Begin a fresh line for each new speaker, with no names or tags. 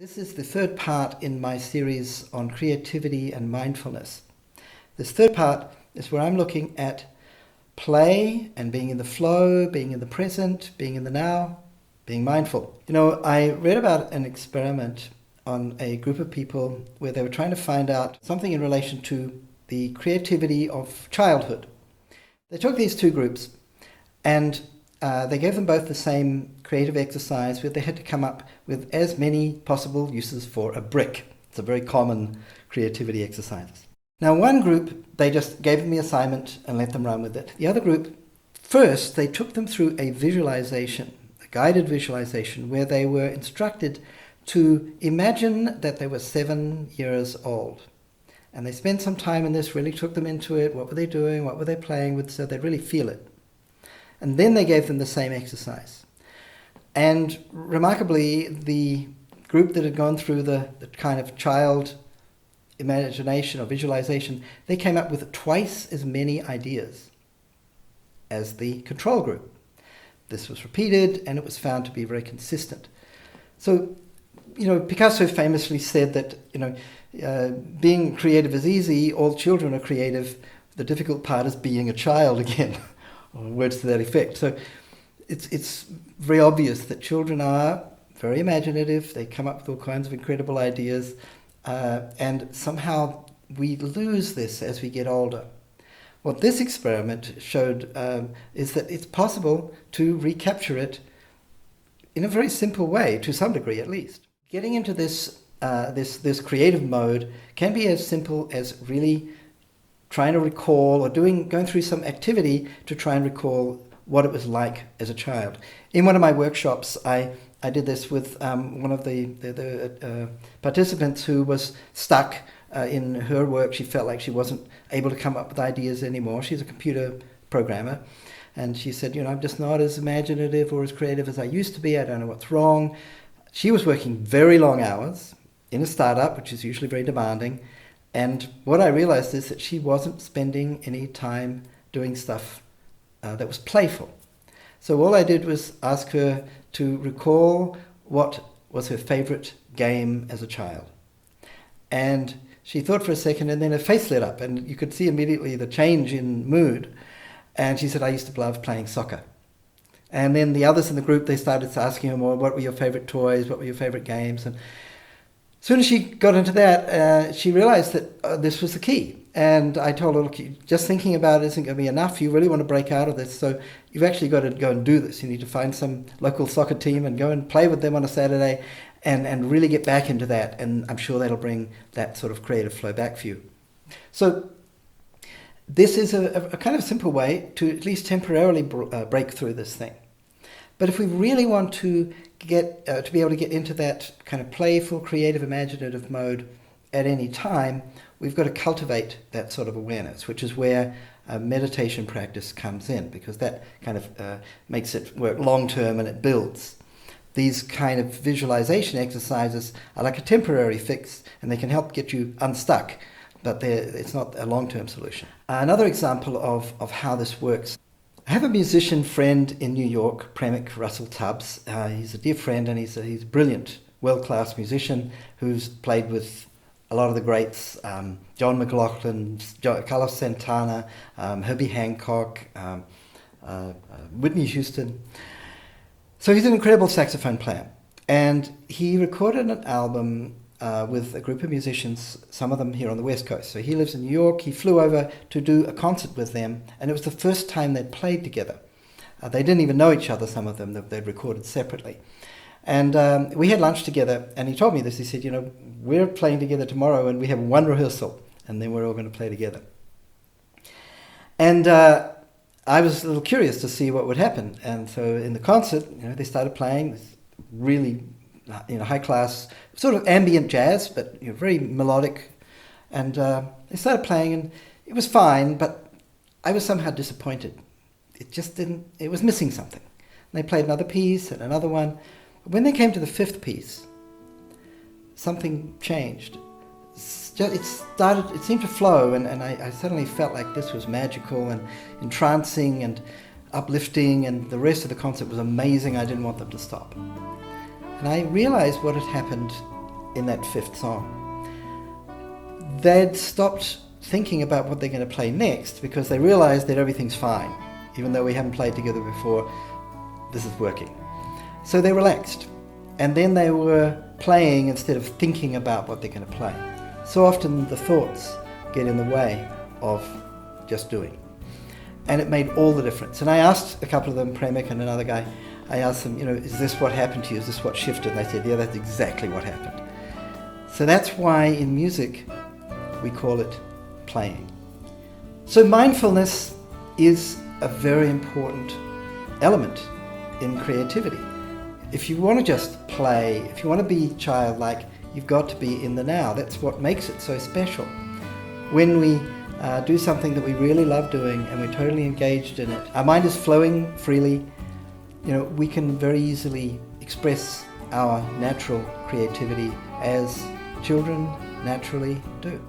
This is the third part in my series on creativity and mindfulness. This third part is where I'm looking at play and being in the flow, being in the present, being in the now, being mindful. I read about an experiment on a group of people where they were trying to find out something in relation to the creativity of childhood. They took these two groups and they gave them both the same creative exercise where they had to come up with as many possible uses for a brick. It's a very common creativity exercise. Now, one group, they just gave them the assignment and let them run with it. The other group, first, they took them through a visualization, a guided visualization, where they were instructed to imagine that they were 7 years old. And they spent some time in this, really took them into it. What were they doing? What were they playing with? So they'd really feel it. And then they gave them the same exercise. And remarkably, the group that had gone through the kind of child imagination or visualization, they came up with twice as many ideas as the control group. This was repeated, and it was found to be very consistent. So, Picasso famously said that, being creative is easy, all children are creative, the difficult part is being a child again. Or words to that effect. So it's very obvious that children are very imaginative. They come up with all kinds of incredible ideas. And somehow we lose this as we get older. What this experiment showed is that it's possible to recapture it in a very simple way, to some degree at least. Getting into this creative mode can be as simple as really trying to recall or going through some activity to try and recall what it was like as a child. In one of my workshops, I did this with one of the participants who was stuck in her work. She felt like she wasn't able to come up with ideas anymore. She's a computer programmer. And she said, I'm just not as imaginative or as creative as I used to be. I don't know what's wrong. She was working very long hours in a startup, which is usually very demanding. And what I realized is that she wasn't spending any time doing stuff that was playful. So all I did was ask her to recall what was her favorite game as a child. And she thought for a second, and then her face lit up, and you could see immediately the change in mood. And she said, I used to love playing soccer. And then the others in the group, they started asking her more, what were your favorite toys, what were your favorite games? And as soon as she got into that, she realized that this was the key. And I told her, look, just thinking about it isn't going to be enough. You really want to break out of this. So you've actually got to go and do this. You need to find some local soccer team and go and play with them on a Saturday and really get back into that. And I'm sure that'll bring that sort of creative flow back for you. So this is a kind of simple way to at least temporarily break through this thing. But if we really want to get to be able to get into that kind of playful, creative, imaginative mode at any time, we've got to cultivate that sort of awareness, which is where meditation practice comes in, because that kind of makes it work long term and it builds. These kind of visualization exercises are like a temporary fix, and they can help get you unstuck, but it's not a long-term solution. Another example of how this works. I have a musician friend in New York, Premick Russell Tubbs. He's a dear friend, and he's a brilliant, world-class musician who's played with a lot of the greats, John McLaughlin, Carlos Santana, Herbie Hancock, Whitney Houston. So he's an incredible saxophone player. And he recorded an album with a group of musicians, some of them here on the West Coast. So he lives in New York. He flew over to do a concert with them, and it was the first time they'd played together. They didn't even know each other, some of them. They'd recorded separately. And we had lunch together, and he told me this. He said, we're playing together tomorrow, and we have one rehearsal, and then we're all going to play together. And I was a little curious to see what would happen. And so in the concert, they started playing this really high-class, sort of ambient jazz, but very melodic. And they started playing, and it was fine, but I was somehow disappointed. It was missing something. And they played another piece and another one. When they came to the fifth piece, something changed. It seemed to flow, and I suddenly felt like this was magical and entrancing and uplifting, and the rest of the concert was amazing. I didn't want them to stop. And I realized what had happened in that fifth song, they'd stopped thinking about what they're going to play next because they realized that everything's fine. Even though we haven't played together before, this is working. So they relaxed. And then they were playing instead of thinking about what they're going to play. So often the thoughts get in the way of just doing. And it made all the difference. And I asked a couple of them, Premik and another guy, I asked them, is this what happened to you? Is this what shifted? And they said, yeah, that's exactly what happened. So that's why in music we call it playing. So mindfulness is a very important element in creativity. If you want to just play, if you want to be childlike, you've got to be in the now. That's what makes it so special. When we do something that we really love doing and we're totally engaged in it, our mind is flowing freely, we can very easily express our natural creativity as children naturally do.